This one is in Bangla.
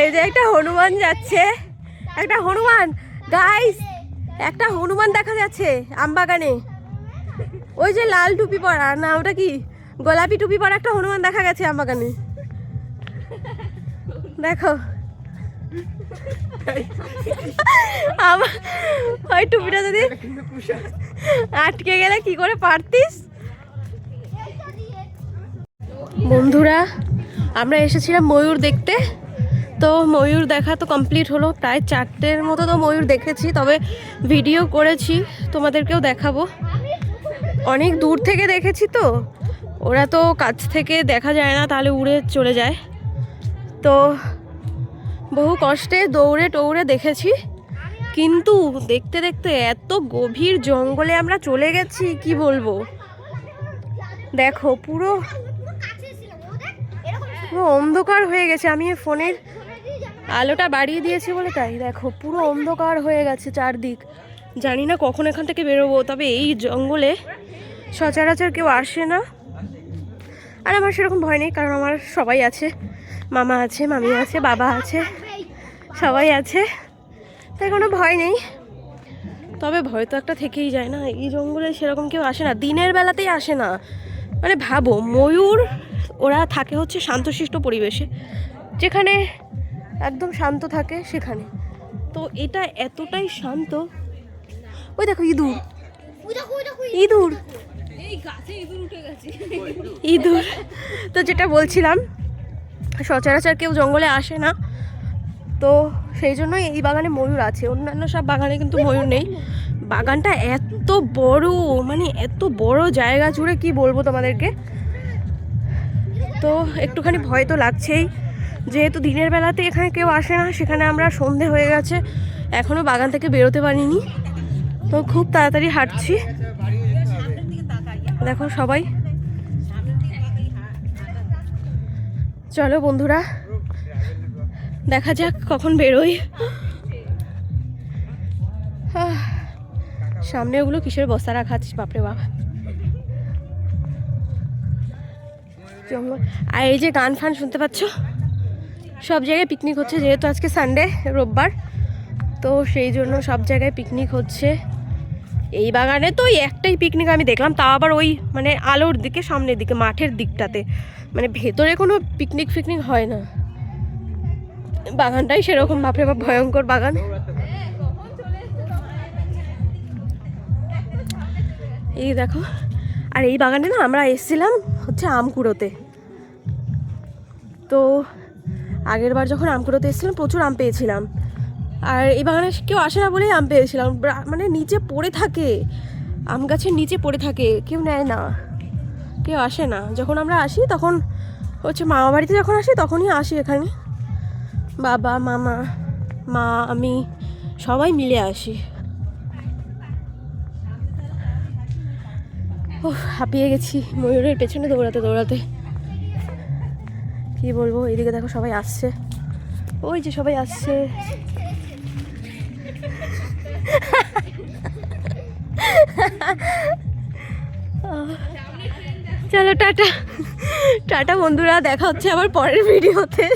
এই যে একটা হনুমান যাচ্ছে, একটা হনুমান গাইস, একটা হনুমান দেখা যাচ্ছে আমবাগানে। ওই যে লাল টুপি পরা, না ওটা কি গোলাপি টুপি পরা একটা হনুমান দেখা গেছে আমবাগানে। দেখো ওই টুপিটা যদি আটকে গেলে কি করে পারতিস। বন্ধুরা আমরা এসেছিলাম ময়ূর দেখতে, তো ময়ূর দেখা তো কমপ্লিট হলো, প্রায় 4টের মতো তো ময়ূর দেখেছি, তবে ভিডিও করেছি তোমাদেরকেও দেখাবো। অনেক দূর থেকে দেখেছি তো, ওরা তো কাছ থেকে দেখা যায় না, তাহলে উড়ে চলে যায়, তো বহু কষ্টে দৌড়ে টৌড়ে দেখেছি। কিন্তু দেখতে দেখতে এত গভীর জঙ্গলে আমরা চলে গেছি কি বলবো। দেখো পুরো অন্ধকার হয়ে গেছে, আমি ফোনের আলোটা বাড়িয়ে দিয়েছি বলে তাই। দেখো পুরো অন্ধকার হয়ে গেছে চারদিক, জানি না কখন এখান থেকে বেরোবো। তবে এই জঙ্গলে সচরাচর কেউ আসে না, আর আমার সেরকম ভয় নেই, কারণ আমার সবাই আছে, মামা আছে, মামি আছে, বাবা আছে, সবাই আছে, তাই কোনো ভয় নেই। তবে ভয় তো একটা থেকেই যায় না, এই জঙ্গলে সেরকম কেউ আসে না, দিনের বেলাতেই আসে না। মানে ভাবো, ময়ূর ওরা থাকে হচ্ছে শান্তশিষ্ট পরিবেশে, যেখানে একদম শান্ত থাকে সেখানে, তো এটা এতটাই শান্ত। ওই দেখো ইঁদুর, ইঁদুর, ইঁদুর। তো যেটা বলছিলাম, সচরাচর কেউ জঙ্গলে আসে না, তো সেই জন্যই এই বাগানে ময়ূর আছে, অন্যান্য সব বাগানে কিন্তু ময়ূর নেই। বাগানটা এত বড়, মানে এত বড় জায়গা জুড়ে কি বলবো তোমাদেরকে। তো একটুখানি ভয় তো লাগছেই, যেহেতু দিনের বেলাতে এখানে কেউ আসে না, সেখানে আমরা সন্ধে হয়ে গেছে, এখনও বাগান থেকে বেরোতে পারিনি, তো খুব তাড়াতাড়ি হাঁটছি। দেখো সবাই, চলো বন্ধুরা দেখা যাক কখন বেরোই। সামনে ওগুলো কিসের বস্তা রাখা আছে, বাপরে বাপ। জঙ্গল, আর এই যে গান ফান শুনতে পাচ্ছ, সব জায়গায় পিকনিক হচ্ছে, যেহেতু আজকে সানডে, রোববার, তো সেই জন্য সব জায়গায় পিকনিক হচ্ছে। এই বাগানে তো ওই একটাই পিকনিক আমি দেখলাম, তা আবার ওই মানে আলোর দিকে, সামনের দিকে, মাঠের দিকটাতে, মানে ভেতরে কোনো পিকনিক ফিকনিক হয় না। বাগানটাই সেরকম, বাপরে বাপ ভয়ঙ্কর বাগান। এই দেখো, আর এই বাগানে না আমরা এসেছিলাম হচ্ছে আম কুড়োতে। তো আগের বার যখন আম কুড়োতে এসেছিলাম প্রচুর আম পেয়েছিলাম, আর এই বাগানে কেউ আসে না বলেই আম পেয়েছিলাম। মানে নিচে পড়ে থাকে, আম গাছের নিচে পড়ে থাকে, কেউ নেয় না, কেউ আসে না। যখন আমরা আসি তখন হচ্ছে মামা বাড়িতে যখন আসি তখনই আসি এখানে, বাবা, মামা, মা, আমি সবাই মিলে আসি। ও হাঁপিয়ে গেছি ময়ূরের পেছনে দৌড়াতে দৌড়াতে, কি বলবো। এইদিকে দেখো সবাই আসছে, ওই যে সবাই আসছে। চলো টাটা, টাটা বন্ধুরা, দেখা হচ্ছে আবার পরের ভিডিওতে।